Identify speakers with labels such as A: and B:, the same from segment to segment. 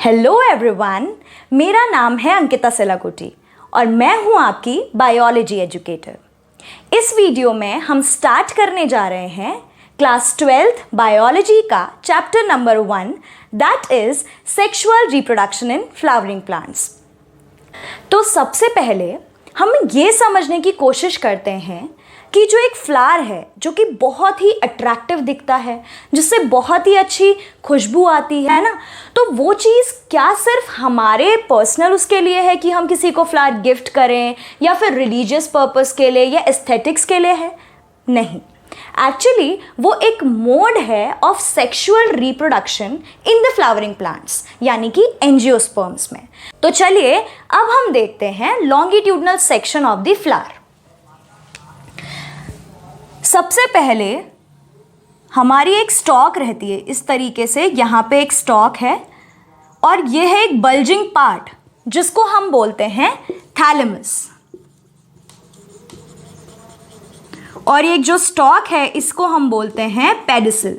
A: Hello everyone, मेरा नाम है अंकिता सेलाकुटी और मैं हूं आपकी बायोलॉजी एजुकेटर। इस वीडियो में हम स्टार्ट करने जा रहे हैं क्लास 12th बायोलॉजी का chapter number 1, that is sexual reproduction in flowering plants. तो सबसे पहले हम ये समझने की कोशिश करते हैं कि जो एक फ्लावर है जो कि बहुत ही अट्रैक्टिव दिखता है, जिससे बहुत ही अच्छी खुशबू आती है ना, तो वो चीज़ क्या सिर्फ हमारे पर्सनल उसके लिए है कि हम किसी को फ्लावर गिफ्ट करें या फिर रिलीजियस पर्पस के लिए या एस्थेटिक्स के लिए है? नहीं, एक्चुअली वो एक मोड है of sexual reproduction in the flowering plants, यानी कि एंजियोस्पर्म्स में। तो चलिए अब हम देखते हैं longitudinal section of the flower. सबसे पहले हमारी एक स्टॉक रहती है इस तरीके से, यहाँ पे एक स्टॉक है और ये है एक बल्जिंग पार्ट जिसको हम बोलते हैं थैलेमस, और एक जो स्टॉक है इसको हम बोलते हैं पेडिसल।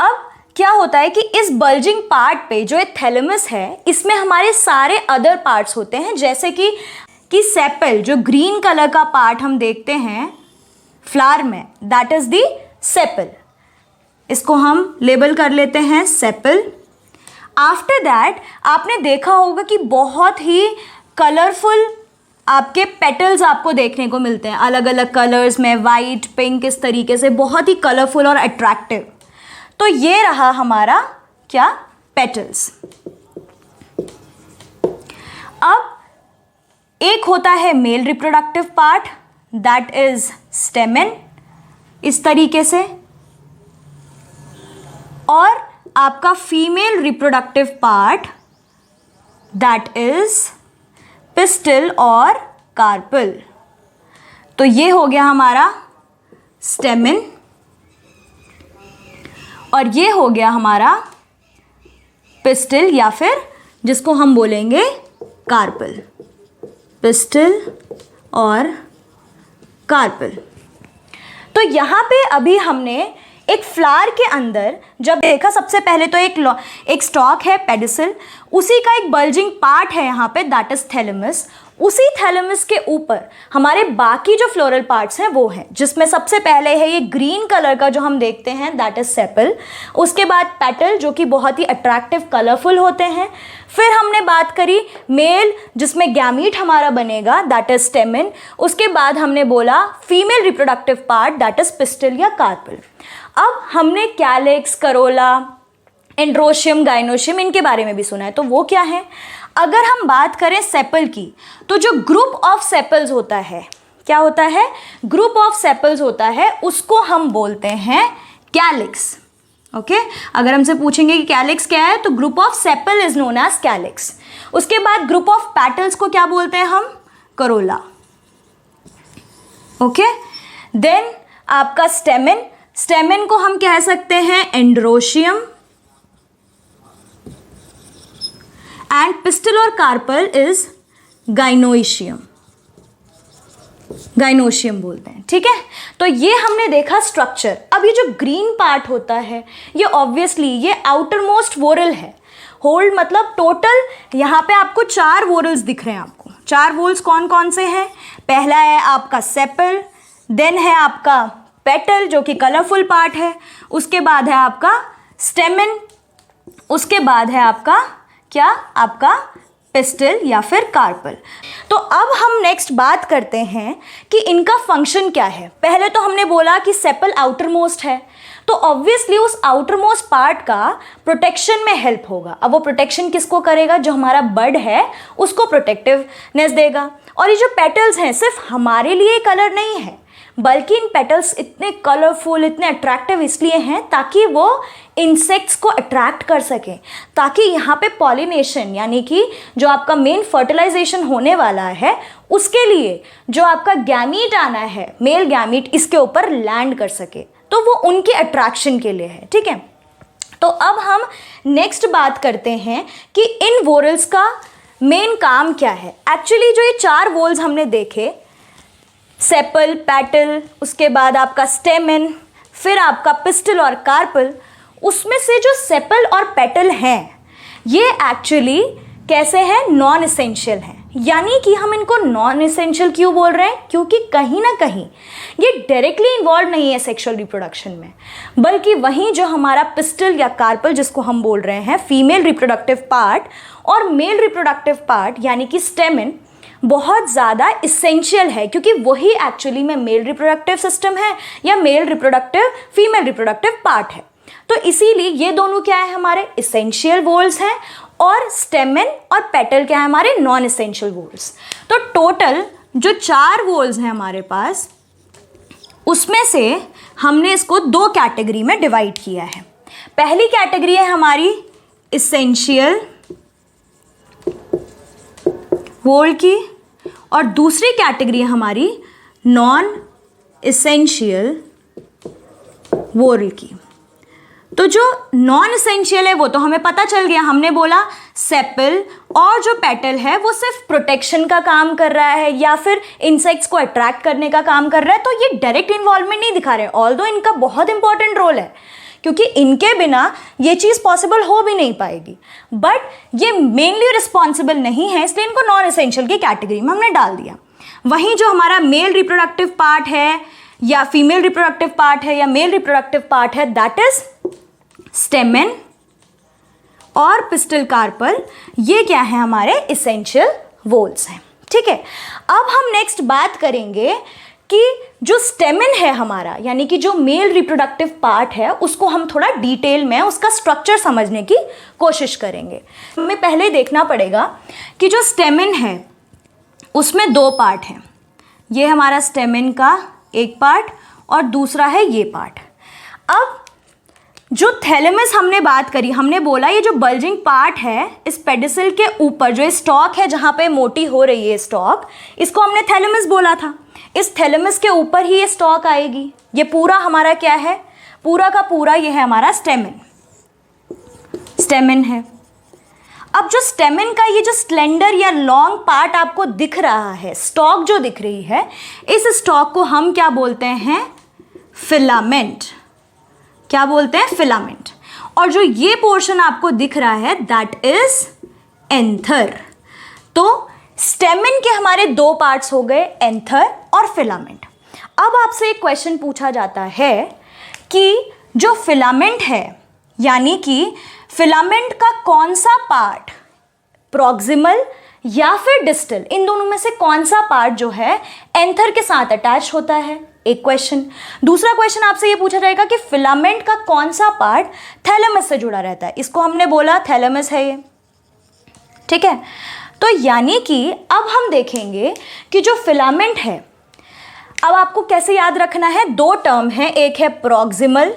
A: अब क्या होता है कि इस बल्जिंग पार्ट पे जो एक थैलेमस है इसमें हमारे सारे अदर पार्ट्स होते हैं, जैसे कि सेपल, जो ग्रीन कलर का पार्ट हम देखते हैं फ्लावर में, दैट इज द सेपल। इसको हम लेबल कर लेते हैं सेपल। आफ्टर दैट आपने देखा होगा कि बहुत ही कलरफुल आपके पेटल्स आपको देखने को मिलते हैं अलग अलग कलर्स में, वाइट, पिंक, इस तरीके से बहुत ही कलरफुल और अट्रैक्टिव। तो ये रहा हमारा क्या, पेटल्स। अब एक होता है male reproductive part, that is stamen, इस तरीके से, और आपका female reproductive part that is pistol और कार्पल। तो ये हो गया हमारा स्टेमेन और ये हो गया हमारा पिस्टल, या फिर जिसको हम बोलेंगे कार्पल, पिस्टल और कार्पल। तो यहाँ पे अभी हमने एक फ्लावर के अंदर जब देखा, सबसे पहले तो एक स्टॉक है पेडिसल, उसी का एक बल्जिंग पार्ट है यहाँ पे, दैट इज थैलेमस। उसी थैलेमस के ऊपर हमारे बाकी जो फ्लोरल पार्ट्स हैं वो हैं, जिसमें सबसे पहले है ये ग्रीन कलर का जो हम देखते हैं, दैट इज सेपल। उसके बाद पेटल जो कि बहुत ही अट्रैक्टिव कलरफुल होते हैं। फिर हमने बात करी मेल, जिसमें गैमीट हमारा बनेगा, दैट इज स्टेमेन। उसके बाद हमने बोला female reproductive part, that is pistol या कार्पल। अब हमने कैलिक्स, करोला, एंड्रोशियम, गाइनोशियम, इनके बारे में भी सुना है, तो वो क्या है? अगर हम बात करें सेपल की, तो जो ग्रुप ऑफ सेपल्स होता है, क्या होता है? ग्रुप ऑफ सेपल्स होता है, उसको हम बोलते हैं कैलिक्स। ओके, अगर हमसे पूछेंगे कि कैलिक्स क्या है, तो group of sepal is known as calyx. उसके बाद ग्रुप ऑफ पेटल्स को क्या बोलते हैं हम? करोला। ओके, देन आपका स्टेमेन, स्टेमेन को हम कह सकते हैं एंड्रोशियम, एंड पिस्टल और कार्पल इज गाइनोशियम, गाइनोशियम बोलते हैं। ठीक है, तो ये हमने देखा स्ट्रक्चर। अब ये जो ग्रीन पार्ट होता है ये ऑब्वियसली ये आउटर मोस्ट वोरल है। होल्ड मतलब टोटल यहाँ पे आपको 4 वोरल्स दिख रहे हैं आपको। 4 वोरल्स कौन कौन से हैं? पहला है आपका सेपल, देन है आपका पेटल जो कि कलरफुल पार्ट है, उसके बाद है आपका स्टेमेन, उसके बाद है आपका क्या, आपका पिस्टल या फिर कार्पल। तो अब हम नेक्स्ट बात करते हैं कि इनका फंक्शन क्या है। पहले तो हमने बोला कि सेपल आउटर मोस्ट है, तो ऑब्वियसली उस आउटर मोस्ट पार्ट का प्रोटेक्शन में हेल्प होगा। अब वो प्रोटेक्शन किसको करेगा? जो हमारा बड है उसको प्रोटेक्टिवनेस देगा। और ये जो पेटल्स हैं सिर्फ हमारे लिए कलर नहीं है, बल्कि इन पेटल्स इतने कलरफुल, इतने अट्रैक्टिव इसलिए हैं ताकि वो इंसेक्ट्स को अट्रैक्ट कर सकें, ताकि यहाँ पे पॉलिनेशन यानी कि जो आपका मेन फर्टिलाइजेशन होने वाला है उसके लिए जो आपका गैमीट आना है, मेल गैमीट, इसके ऊपर लैंड कर सके। तो वो उनके अट्रैक्शन के लिए है। ठीक है, तो अब हम नेक्स्ट बात करते हैं कि इन वोरल्स का मेन काम क्या है। एक्चुअली जो ये 4 वोरल्स हमने देखे, सेपल, पेटल, उसके बाद आपका स्टेमेन, फिर आपका पिस्टल और कार्पल, उसमें से जो सेपल और पेटल हैं ये एक्चुअली कैसे हैं, नॉन एसेंशियल हैं। यानी कि हम इनको नॉन एसेंशियल क्यों बोल रहे हैं, क्योंकि कहीं ना कहीं ये डायरेक्टली इन्वॉल्व नहीं है सेक्सुअल रिप्रोडक्शन में, बल्कि वहीं जो हमारा पिस्टल या कार्पल जिसको हम बोल रहे हैं, फीमेल रिप्रोडक्टिव पार्ट और मेल रिप्रोडक्टिव पार्ट यानी कि स्टेमन बहुत ज़्यादा इसेंशियल है, क्योंकि वही एक्चुअली में मेल रिप्रोडक्टिव सिस्टम है या male reproductive female reproductive part है। तो इसीलिए ये दोनों क्या है, हमारे इसेंशियल वोल्स हैं, और स्टेमन और पेटल क्या है, हमारे नॉन इसेंशियल वोल्स। तो टोटल जो 4 वोल्स हैं हमारे पास, उसमें से हमने इसको 2 कैटेगरी में डिवाइड किया है। पहली कैटेगरी है हमारी इसेंशियल वोल की, और दूसरी कैटेगरी है हमारी नॉन इसेंशियल वोल की। तो जो नॉन इसेंशियल है वो तो हमें पता चल गया, हमने बोला सेपल और जो पेटल है वो सिर्फ प्रोटेक्शन का काम कर रहा है या फिर इंसेक्ट्स को अट्रैक्ट करने का काम कर रहा है। तो ये डायरेक्ट इन्वॉल्वमेंट नहीं दिखा रहे, ऑल्दो इनका बहुत इंपॉर्टेंट रोल है, क्योंकि इनके बिना ये चीज़ पॉसिबल हो भी नहीं पाएगी, बट ये मेनली रिस्पॉन्सिबल नहीं है, इसलिए इनको नॉन एसेंशियल की कैटेगरी में हमने डाल दिया। वहीं जो हमारा मेल रिप्रोडक्टिव पार्ट है या फीमेल रिप्रोडक्टिव पार्ट है या मेल रिप्रोडक्टिव पार्ट है, दैट इज स्टेमन और पिस्टल कार्पल, ये क्या है, हमारे इसेंशियल वोल्स हैं। ठीक है, अब हम नेक्स्ट बात करेंगे कि जो स्टेमन है हमारा, यानी कि जो मेल रिप्रोडक्टिव पार्ट है, उसको हम थोड़ा डिटेल में उसका स्ट्रक्चर समझने की कोशिश करेंगे। हमें पहले देखना पड़ेगा कि जो स्टेमन है उसमें 2 पार्ट हैं। ये हमारा स्टेमन का एक पार्ट और दूसरा है ये पार्ट। अब जो थैलेमस हमने बात करी, हमने बोला ये जो बल्जिंग पार्ट है इस पेडिसल के ऊपर, जो स्टॉक है जहाँ पे मोटी हो रही है स्टॉक, इसको हमने थैलेमस बोला था। इस थैलेमस के ऊपर ही ये स्टॉक आएगी। ये पूरा हमारा क्या है, पूरा का पूरा ये है हमारा स्टेमन है। अब जो स्टेमन का ये जो स्लेंडर या लॉन्ग पार्ट आपको दिख रहा है, स्टॉक जो दिख रही है, इस स्टॉक को हम क्या बोलते हैं, फिलामेंट। क्या बोलते हैं, फिलामेंट। और जो ये पोर्शन आपको दिख रहा है दैट इज एंथर। तो स्टेमन के हमारे 2 पार्ट्स हो गए, एंथर और फिलामेंट। अब आपसे एक क्वेश्चन पूछा जाता है कि जो फिलामेंट है, यानी कि फिलामेंट का कौन सा पार्ट, प्रॉक्सिमल या फिर डिस्टल, इन दोनों में से कौन सा पार्ट जो है एंथर के साथ अटैच होता है, एक क्वेश्चन। दूसरा क्वेश्चन आपसे ये पूछा जाएगा कि फिलामेंट का कौन सा पार्ट थैलेमस से जुड़ा रहता है, इसको हमने बोला थैलेमस है ये। ठीक है, तो यानी कि अब हम देखेंगे कि जो फिलामेंट है, अब आपको कैसे याद रखना है, 2 टर्म है, एक है प्रॉक्सिमल,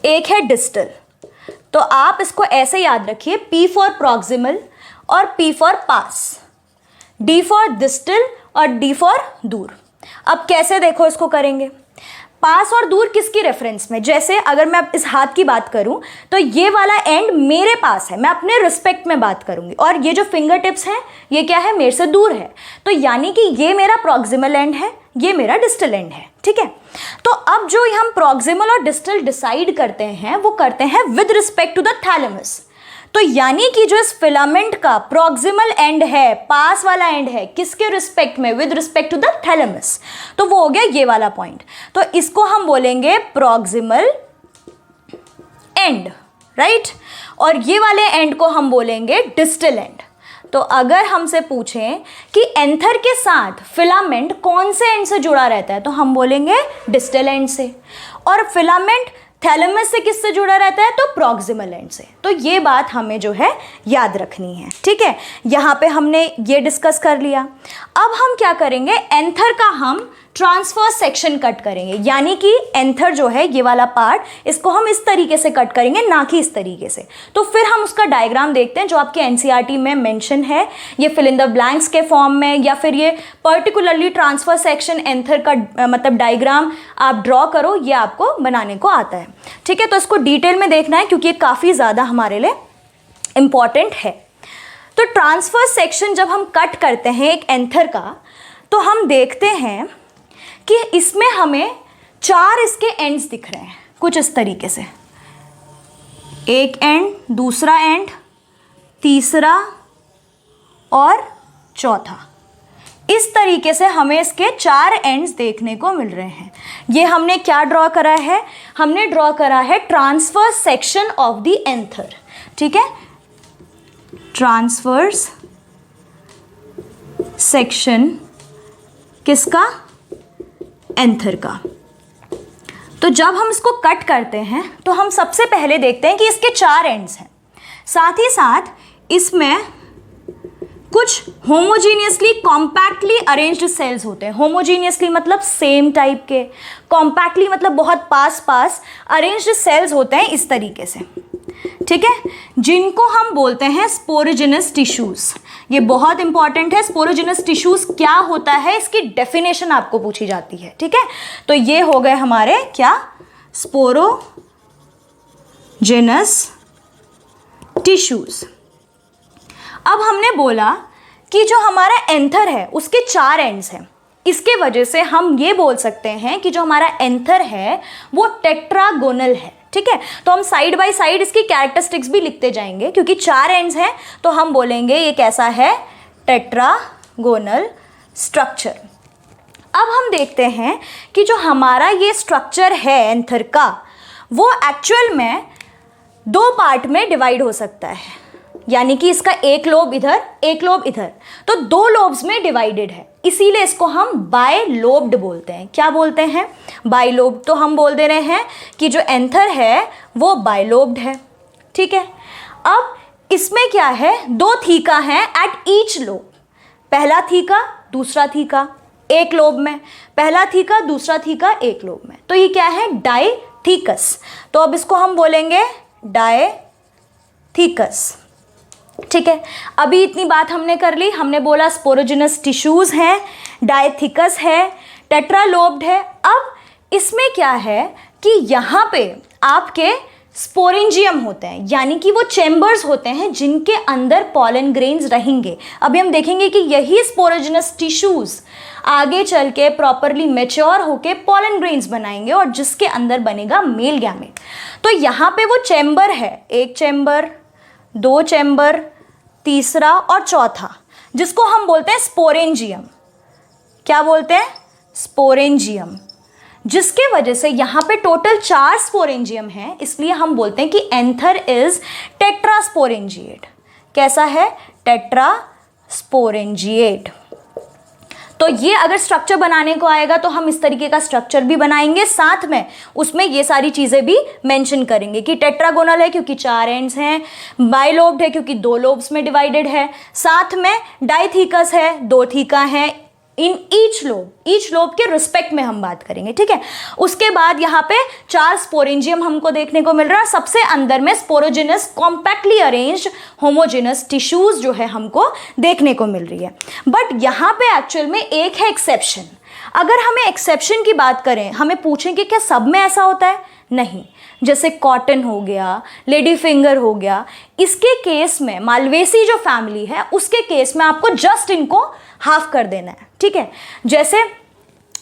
A: एक है डिस्टल। तो आप इसको ऐसे याद रखिए, P फॉर प्रॉक्सिमल और P for pass, D for distal और D फॉर दूर। अब कैसे देखो इसको करेंगे, पास और दूर किसकी रेफरेंस में, जैसे अगर मैं इस हाथ की बात करूं तो ये वाला एंड मेरे पास है, मैं अपने रिस्पेक्ट में बात करूंगी, और ये जो फिंगर टिप्स हैं ये क्या है, मेरे से दूर है। तो यानी कि ये मेरा प्रॉक्सिमल एंड है, ये मेरा डिस्टल एंड है। ठीक है, तो अब जो हम प्रॉक्सिमल और डिस्टल डिसाइड करते हैं वो करते हैं with respect to the thalamus. तो यानी कि जो इस फिलामेंट का प्रॉक्सिमल एंड है, पास वाला एंड है, किसके रिस्पेक्ट में, with respect to the thalamus. तो वो हो गया ये वाला पॉइंट, तो इसको हम बोलेंगे प्रॉक्सिमल एंड, राइट, और ये वाले एंड को हम बोलेंगे डिस्टल एंड। तो अगर हमसे पूछें कि एंथर के साथ फिलामेंट कौन से एंड से जुड़ा रहता है, तो हम बोलेंगे डिस्टल एंड से, और फिलामेंट थैलेमस से किससे जुड़ा रहता है, तो प्रॉक्सिमल एंड से। तो ये बात हमें जो है याद रखनी है। ठीक है, यहाँ पे हमने ये डिस्कस कर लिया। अब हम क्या करेंगे, एंथर का हम ट्रांसफर सेक्शन कट करेंगे, यानी कि एंथर जो है ये वाला पार्ट, इसको हम इस तरीके से कट करेंगे, ना कि इस तरीके से। तो फिर हम उसका डायग्राम देखते हैं जो आपके एनसीईआरटी में मेंशन है, ये फिल इन द ब्लैंक्स के फॉर्म में, या फिर ये पर्टिकुलरली ट्रांसफर सेक्शन एंथर का मतलब डायग्राम आप ड्रॉ करो, ये आपको बनाने को आता है। ठीक है, तो इसको डिटेल में देखना है क्योंकि ये काफ़ी ज़्यादा हमारे लिए इम्पॉर्टेंट है। तो ट्रांसफर सेक्शन जब हम कट करते हैं एक एंथर का, तो हम देखते हैं कि इसमें हमें 4 इसके एंड्स दिख रहे हैं। कुछ इस तरीके से, एक एंड, दूसरा एंड, तीसरा और चौथा। इस तरीके से हमें इसके 4 एंड्स देखने को मिल रहे हैं। ये हमने क्या ड्रॉ करा है? हमने ड्रॉ करा है transverse section of the anther. ठीक है, ट्रांसवर्स सेक्शन किसका? एंथर का। तो जब हम इसको कट करते हैं तो हम सबसे पहले देखते हैं कि इसके 4 एंड्स हैं, साथ ही साथ इसमें कुछ होमोजीनियसली कॉम्पैक्टली अरेंज्ड सेल्स होते हैं। होमोजीनियसली मतलब सेम टाइप के, कॉम्पैक्टली मतलब बहुत पास पास अरेंज्ड सेल्स होते हैं इस तरीके से। ठीक है, जिनको हम बोलते हैं स्पोरोजिनस टिश्यूज। ये बहुत इंपॉर्टेंट है। स्पोरोजिनस टिश्यूज क्या होता है, इसकी डेफिनेशन आपको पूछी जाती है। ठीक है, तो ये हो गए हमारे क्या? Sporogenous tissues. अब हमने बोला कि जो हमारा एंथर है उसके 4 एंड्स हैं। इसके वजह से हम ये बोल सकते हैं कि जो हमारा एंथर है वो टेट्रागोनल है। ठीक है, तो हम साइड बाय साइड इसकी कैरेक्टरिस्टिक्स भी लिखते जाएंगे, क्योंकि 4 एंड्स हैं तो हम बोलेंगे ये कैसा है? Tetragonal structure. अब हम देखते हैं कि जो हमारा ये स्ट्रक्चर है एंथर का, वो एक्चुअल में 2 पार्ट में डिवाइड हो सकता है। यानी कि इसका एक लोब इधर, एक लोब इधर, तो 2 लोब्स में डिवाइडेड है। इसीलिए इसको हम बायलोब्ड बोलते हैं। क्या बोलते हैं? बायलोब्ड। तो हम बोल दे रहे हैं कि जो एंथर है वो बायलोब्ड है। ठीक है, अब इसमें क्या है? 2 थीका हैं एट ईच लोब। पहला थीका, दूसरा थीका, एक लोब में। पहला थीका, दूसरा थीका, एक लोब में। तो ये क्या है? डायथीकस। तो अब इसको हम बोलेंगे डायथीकस। ठीक है, अभी इतनी बात हमने कर ली। हमने बोला स्पोरोजिनस टिश्यूज हैं, डायथीकस है, टेट्रालोब्ड है। अब इसमें क्या है कि यहाँ पे आपके स्पोरेंजियम होते हैं, यानी कि वो चैम्बर्स होते हैं जिनके अंदर पॉलन ग्रेन्स रहेंगे। अभी हम देखेंगे कि यही स्पोरोजिनस टिश्यूज आगे चल के प्रॉपरली मैच्योर होके पॉलन ग्रेन्स बनाएंगे और जिसके अंदर बनेगा मेल गैमेट। तो यहाँ पे वो चैम्बर है, एक चैम्बर, 2 चैम्बर, तीसरा और चौथा, जिसको हम बोलते हैं स्पोरेंजियम। क्या बोलते हैं? स्पोरेंजियम। जिसके वजह से यहाँ पे टोटल 4 स्पोरेंजियम हैं, इसलिए हम बोलते हैं कि एंथर इज टेट्रास्पोरेंजिएट। कैसा है? टेट्रास्पोरेंजिएट। तो ये अगर स्ट्रक्चर बनाने को आएगा तो हम इस तरीके का स्ट्रक्चर भी बनाएंगे, साथ में उसमें ये सारी चीज़ें भी मेंशन करेंगे कि टेट्रागोनल है क्योंकि 4 एंड्स हैं, बायलोब्ड है क्योंकि 2 लोब्स में डिवाइडेड है, साथ में डायथीकस है, 2 थीका हैं इन ईच लोब के रिस्पेक्ट में हम बात करेंगे। ठीक है, उसके बाद यहाँ पे 4 स्पोरेंजियम हमको देखने को मिल रहा है। सबसे अंदर में sporogenous compactly arranged homogeneous tissues जो है हमको देखने को मिल रही है। बट यहाँ पे एक्चुअल में एक है एक्सेप्शन। अगर हमें एक्सेप्शन की बात करें, हमें पूछें कि क्या सब में ऐसा होता है? नहीं। जैसे कॉटन हो गया, लेडी फिंगर हो गया, इसके केस में मालवेसी जो फैमिली है उसके केस में आपको जस्ट इनको हाफ कर देना है। ठीक है, जैसे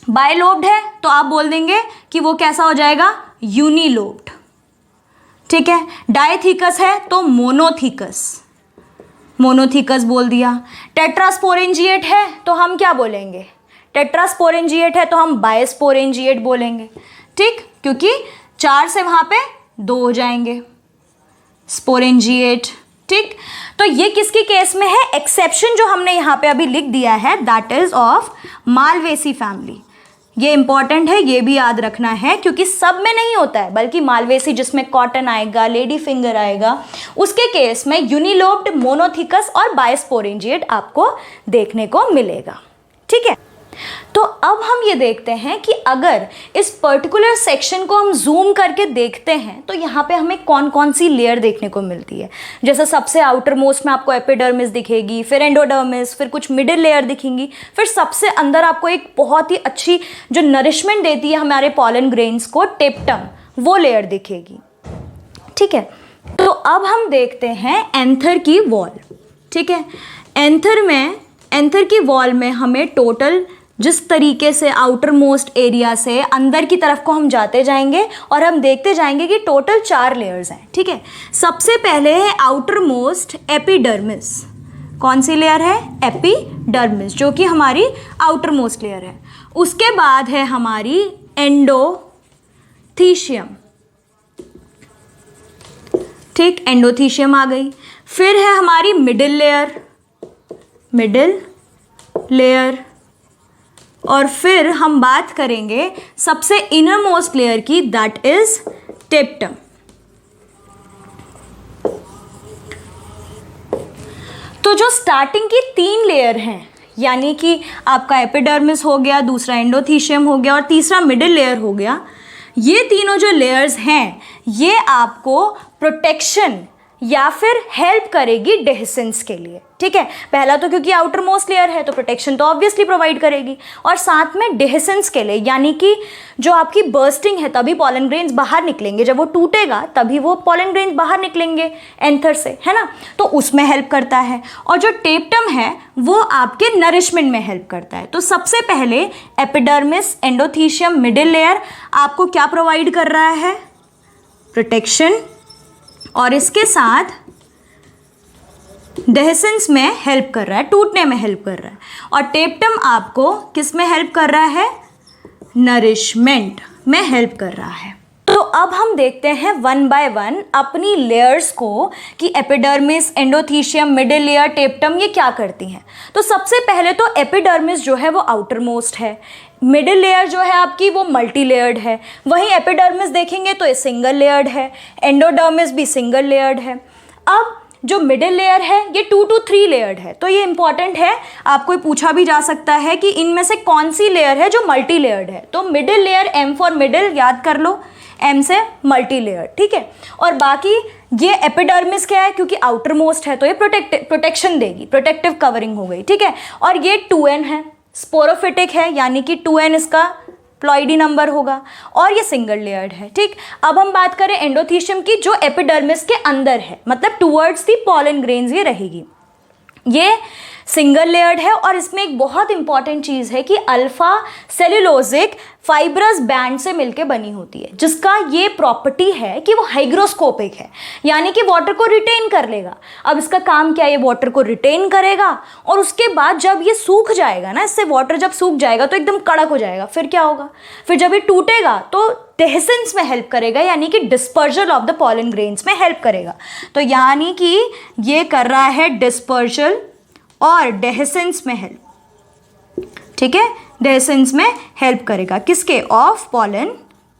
A: बायलोब्ड है तो आप बोल देंगे कि वो कैसा हो जाएगा? यूनिलोब्ड। ठीक है, डायथीकस है तो मोनोथीकस बोल दिया। टेट्रास्पोरेंजिएट है तो हम क्या बोलेंगे? टेट्रास्पोरेंजिएट है तो हम बायस्पोरेंजिएट बोलेंगे। ठीक, क्योंकि 4 से वहाँ पे 2 हो जाएंगे, स्पोरेंजिएट। ठीक, तो ये किसके केस में है? एक्सेप्शन जो हमने यहाँ पे अभी लिख दिया है that is of Malvaceae family. ये इंपॉर्टेंट है, ये भी याद रखना है, क्योंकि सब में नहीं होता है, बल्कि मालवेसी जिसमें कॉटन आएगा, लेडी फिंगर आएगा, उसके केस में यूनिलोब्ड, मोनोथीकस और बायस्पोरेंजिएट आपको देखने को मिलेगा। ठीक है, तो अब हम ये देखते हैं कि अगर इस पर्टिकुलर सेक्शन को हम जूम करके देखते हैं तो यहाँ पे हमें कौन कौन सी लेयर देखने को मिलती है। जैसे सबसे आउटर मोस्ट में आपको एपिडर्मिस दिखेगी, फिर एंडोडर्मिस, फिर कुछ मिडिल लेयर दिखेंगी, फिर सबसे अंदर आपको एक बहुत ही अच्छी जो नरिशमेंट देती है हमारे पॉलन ग्रेन्स को, टेप्टम, वो लेयर दिखेगी। ठीक है, तो अब हम देखते हैं एंथर की वॉल। ठीक है, एंथर की वॉल में हमें टोटल जिस तरीके से आउटर मोस्ट एरिया से अंदर की तरफ को हम जाते जाएंगे और हम देखते जाएंगे कि टोटल 4 लेयर्स हैं, ठीक है। सबसे पहले है आउटर मोस्ट एपिडर्मिस। कौन सी लेयर है? एपिडर्मिस, जो कि हमारी आउटर मोस्ट लेयर है। उसके बाद है हमारी एंडोथीशियम, ठीक, एंडोथीशियम आ गई। फिर है हमारी मिडिल लेयर, और फिर हम बात करेंगे सबसे इनर मोस्ट लेयर की, दैट इज टेप्टम। तो जो स्टार्टिंग की 3 लेयर हैं, यानी कि आपका एपिडर्मिस हो गया, दूसरा एंडोथीशियम हो गया और तीसरा मिडिल लेयर हो गया, ये तीनों जो लेयर्स हैं ये आपको प्रोटेक्शन या फिर हेल्प करेगी डेhiscence के लिए, ठीक है। पहला तो क्योंकि आउटर मोस्ट लेयर है तो प्रोटेक्शन तो ऑब्वियसली प्रोवाइड करेगी, और साथ में डेhiscence के लिए, यानी कि जो आपकी बर्स्टिंग है तभी पॉलन ग्रेन्स बाहर निकलेंगे, जब वो टूटेगा तभी वो पॉलन ग्रेन्स बाहर निकलेंगे एंथर से, है ना, तो उसमें हेल्प करता है। और जो टेप्टम है वो आपके नरिशमेंट में हेल्प करता है। तो सबसे पहले एपिडर्मिस, एंडोथीशियम, मिडिल लेयर आपको क्या प्रोवाइड कर रहा है? प्रोटेक्शन, और इसके साथ डेhiscence में हेल्प कर रहा है, टूटने में हेल्प कर रहा है। और टेप्टम आपको किस में हेल्प कर रहा है? नरिशमेंट में हेल्प कर रहा है। तो अब हम देखते हैं 1 बाय 1 अपनी लेयर्स को कि एपिडर्मिस, एंडोथीशियम, मिडिल लेयर, टेप्टम ये क्या करती हैं। तो सबसे पहले तो एपिडर्मिस जो है वो आउटर मोस्ट है, मिडिल लेयर जो है आपकी वो मल्टी लेयर्ड है, वहीं एपिडर्मिस देखेंगे तो ये सिंगल लेयर्ड है, एंडोडर्मिस भी सिंगल लेयर्ड है। अब जो मिडिल लेयर है ये 2 to 3 लेयर्ड है, तो ये इंपॉर्टेंट है, आपको पूछा भी जा सकता है कि इनमें से कौन सी लेयर है जो मल्टी लेयर्ड है। तो middle layer, M for middle याद कर लो, M से मल्टी लेयर, ठीक है। और बाकी ये एपिडर्मिस क्या है? क्योंकि आउटर मोस्ट है तो ये प्रोटेक्शन देगी, प्रोटेक्टिव कवरिंग हो गई, ठीक है। और ये 2n है, स्पोरोफिटिक है, यानी कि 2n इसका प्लॉइडी नंबर होगा, और ये सिंगल लेयर्ड है, ठीक। अब हम बात करें एंडोथीशियम की, जो एपिडर्मिस के अंदर है, मतलब टुवर्ड्स दी पॉलन ग्रेन्स ये रहेगी। ये सिंगल लेयर्ड है, और इसमें एक बहुत इंपॉर्टेंट चीज़ है कि अल्फा सेल्यूलोजिक फाइब्रस बैंड से मिलकर बनी होती है, जिसका ये प्रॉपर्टी है कि वो हाइग्रोस्कोपिक है, यानी कि वाटर को रिटेन कर लेगा। अब इसका काम क्या है? ये वाटर को रिटेन करेगा, और उसके बाद जब ये सूख जाएगा ना, इससे वाटर जब सूख जाएगा तो एकदम कड़क हो जाएगा, फिर क्या होगा? फिर जब ये टूटेगा तो डेhiscence में हेल्प करेगा, यानी कि dispersal of the pollen grains में हेल्प करेगा। तो यानी कि ये कर रहा है डिस्पर्जल और डेhiscence में हेल्प, ठीक है, डेhiscence में हेल्प करेगा किसके? ऑफ पॉलन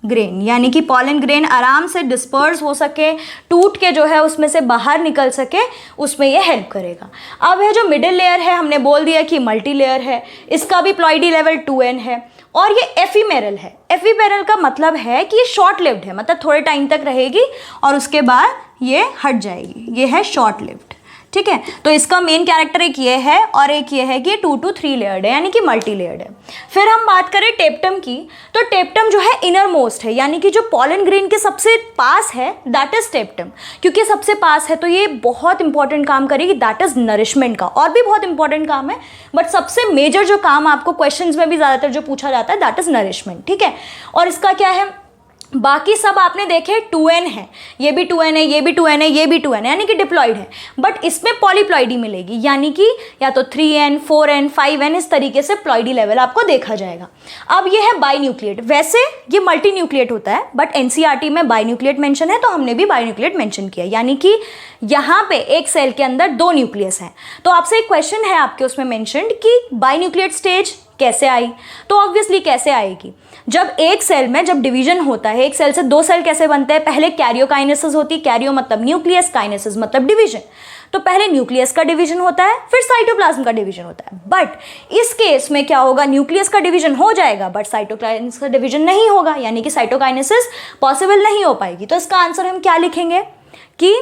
A: ग्रेन, यानी कि पॉलन ग्रेन आराम से डिस्पर्स हो सके, टूट के जो है उसमें से बाहर निकल सके, उसमें ये हेल्प करेगा। अब है जो मिडिल लेयर है, हमने बोल दिया कि मल्टी लेयर है, इसका भी प्लॉइडी लेवल 2n है, और ये एफीमेरल है। एफीमेरल का मतलब है कि ये शॉर्ट लिव्ड है, मतलब थोड़े टाइम तक रहेगी और उसके बाद ये हट जाएगी, ये है शॉर्ट लिव्ड, ठीक है। तो इसका मेन कैरेक्टर एक ये है, और एक ये है कि 2 to 3 लेयर्ड है, यानी कि मल्टी लेयर्ड है। फिर हम बात करें टेप्टम की, तो टेप्टम जो है इनर मोस्ट है, यानी कि जो पॉलन ग्रेन के सबसे पास है, दैट इज टेप्टम। क्योंकि सबसे पास है तो ये बहुत इंपॉर्टेंट काम करेगी, दैट इज नरिशमेंट का। और भी बहुत इंपॉर्टेंट काम है, बट सबसे मेजर जो काम आपको क्वेश्चंस में भी ज़्यादातर जो पूछा जाता है, दैट इज नरिशमेंट, ठीक है। और इसका क्या है? बाकी सब आपने देखे 2n है, ये भी 2n है, ये भी 2n है, ये भी 2n है, यानी कि डिप्लॉइड है, बट इसमें पॉलीप्लॉइडी मिलेगी, यानी कि या तो 3n, 4n, 5n, इस तरीके से प्लॉइडी लेवल आपको देखा जाएगा। अब ये है बाइन्यूक्लिएट, वैसे ये मल्टी न्यूक्लिएट होता है, बट एनसीईआरटी में बाइन्यूक्लिएट मेंशन है तो हमने भी बाइन्यूक्लिएट मेंशन किया, यानी कि यहाँ पे एक सेल के अंदर 2 न्यूक्लियस हैं। तो आपसे एक क्वेश्चन है आपके उसमें मेंशन्ड कि बाइन्यूक्लिएट स्टेज कैसे आई? तो ऑब्वियसली कैसे आएगी, जब एक सेल में जब डिवीजन होता है, एक सेल से 2 सेल कैसे बनते हैं? पहले कैरियोकाइनेसिस होती है, कैरियो मतलब न्यूक्लियस, काइनेसिस मतलब डिवीजन। तो पहले न्यूक्लियस का डिवीजन होता है, फिर साइटोप्लाज्म का डिवीजन होता है। बट इस केस में क्या होगा? न्यूक्लियस का डिवीजन हो जाएगा बट साइटोकाइनेसिस का डिवीजन नहीं होगा, यानी कि साइटोकाइनेसिस पॉसिबल नहीं हो पाएगी। तो इसका आंसर हम क्या लिखेंगे कि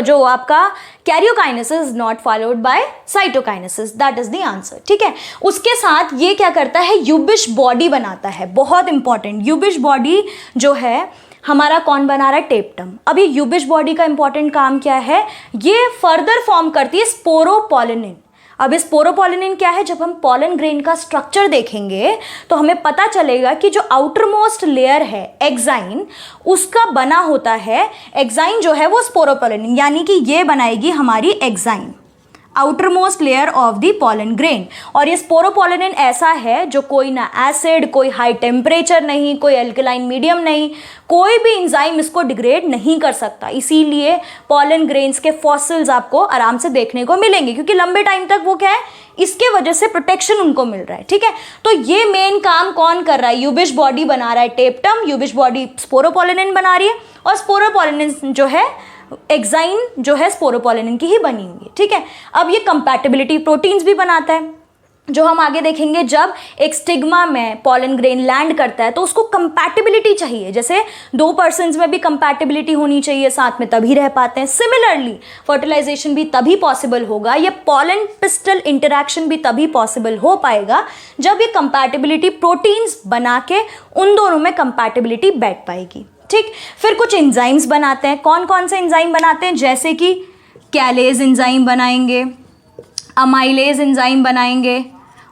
A: जो आपका karyokinesis not followed by cytokinesis, that is the answer, ठीक है। उसके साथ ये क्या करता है? यूबिश बॉडी बनाता है, बहुत इंपॉर्टेंट। यूबिश बॉडी जो है हमारा कौन बना रहा है? टेप्टम। अब ये यूबिश बॉडी का इंपॉर्टेंट काम क्या है? ये फर्दर फॉर्म करती है स्पोरोपोलिनिन। अब स्पोरोपोलिनिन क्या है, जब हम पॉलन ग्रेन का स्ट्रक्चर देखेंगे तो हमें पता चलेगा कि जो आउटर मोस्ट लेयर है एक्साइन, उसका बना होता है, एक्साइन जो है वो स्पोरोपोलिनिन, यानी कि ये बनाएगी हमारी exine, outer most layer of the pollen grain. और ये स्पोरोपोलिनिन ऐसा है जो कोई ना एसिड, कोई हाई टेम्परेचर नहीं, कोई एल्कलाइन मीडियम नहीं, कोई भी एंजाइम इसको डिग्रेड नहीं कर सकता। इसीलिए पॉलन ग्रेन्स के फॉसिल्स आपको आराम से देखने को मिलेंगे, क्योंकि लंबे टाइम तक वो क्या है, इसके वजह से प्रोटेक्शन उनको मिल रहा है। ठीक है, तो ये मेन काम कौन कर रहा है, यूबिश बॉडी बना रहा है टेप्टम, यूबिश बॉडी स्पोरोपोलिनिन बना रही है, और स्पोरोपोलिनिन जो है एक्साइन जो है स्पोरोपोलिनिन की ही बनी हुई है। ठीक है, अब ये कंपैटिबिलिटी प्रोटीन्स भी बनाता है, जो हम आगे देखेंगे। जब एक स्टिग्मा में पॉलन ग्रेन लैंड करता है तो उसको कंपैटिबिलिटी चाहिए, जैसे 2 पर्सन्स में भी कंपैटिबिलिटी होनी चाहिए, साथ में तभी रह पाते हैं। सिमिलरली फर्टिलाइजेशन भी तभी पॉसिबल होगा, ये पॉलन पिस्टल इंटरैक्शन भी तभी पॉसिबल हो पाएगा जब ये कंपैटिबिलिटी प्रोटीन्स बना के उन दोनों में कंपैटिबिलिटी बैठ पाएगी। ठीक, फिर कुछ एंजाइम्स बनाते हैं। कौन कौन से एंजाइम बनाते हैं, जैसे कि कैलेज एंजाइम बनाएंगे, अमाइलेज एंजाइम बनाएंगे,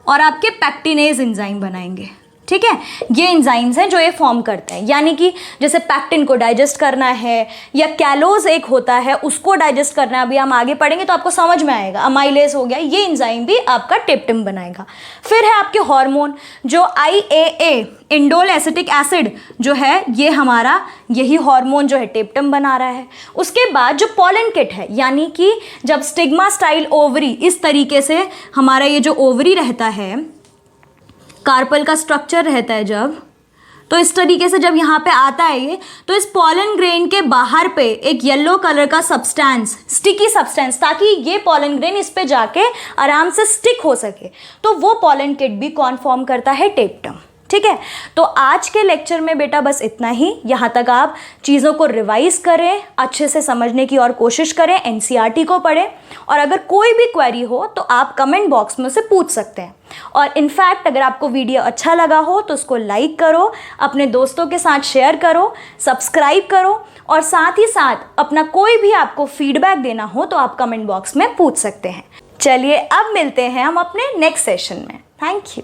A: और आपके पैक्टिनेज एंजाइम बनाएंगे। ठीक है, ये एंजाइम्स हैं जो ये फॉर्म करते हैं, यानी कि जैसे पैक्टिन को डाइजेस्ट करना है, या कैलोज एक होता है उसको डाइजेस्ट करना है, अभी हम आगे पढ़ेंगे तो आपको समझ में आएगा। अमाइलेज हो गया, ये एंजाइम भी आपका टेप्टम बनाएगा। फिर है आपके हार्मोन, जो IAA इंडोल एसिटिक एसिड जो है, ये हमारा यही हार्मोन जो है टेप्टम बना रहा है। उसके बाद जो पॉलन किट है, यानी कि जब स्टिग्मा स्टाइल ओवरी, इस तरीके से हमारा ये जो ओवरी रहता है, कार्पल का स्ट्रक्चर रहता है जब, तो इस तरीके से जब यहाँ पे आता है ये, तो इस पॉलन ग्रेन के बाहर पे एक येलो कलर का सब्सटेंस, स्टिकी सब्सटेंस, ताकि ये पॉलन ग्रेन इस पे जाके आराम से स्टिक हो सके, तो वो पॉलन किट भी कौन फॉर्म करता है, टेप्टम। ठीक है, तो आज के लेक्चर में बेटा बस इतना ही। यहाँ तक आप चीज़ों को रिवाइज करें, अच्छे से समझने की और कोशिश करें, NCERT को पढ़ें, और अगर कोई भी क्वेरी हो तो आप कमेंट बॉक्स में से पूछ सकते हैं। और इनफैक्ट अगर आपको वीडियो अच्छा लगा हो तो उसको लाइक करो, अपने दोस्तों के साथ शेयर करो, सब्सक्राइब करो, और साथ ही साथ अपना कोई भी आपको फीडबैक देना हो तो आप कमेंट बॉक्स में पूछ सकते हैं। चलिए अब मिलते हैं हम अपने नेक्स्ट सेशन में। Thank you.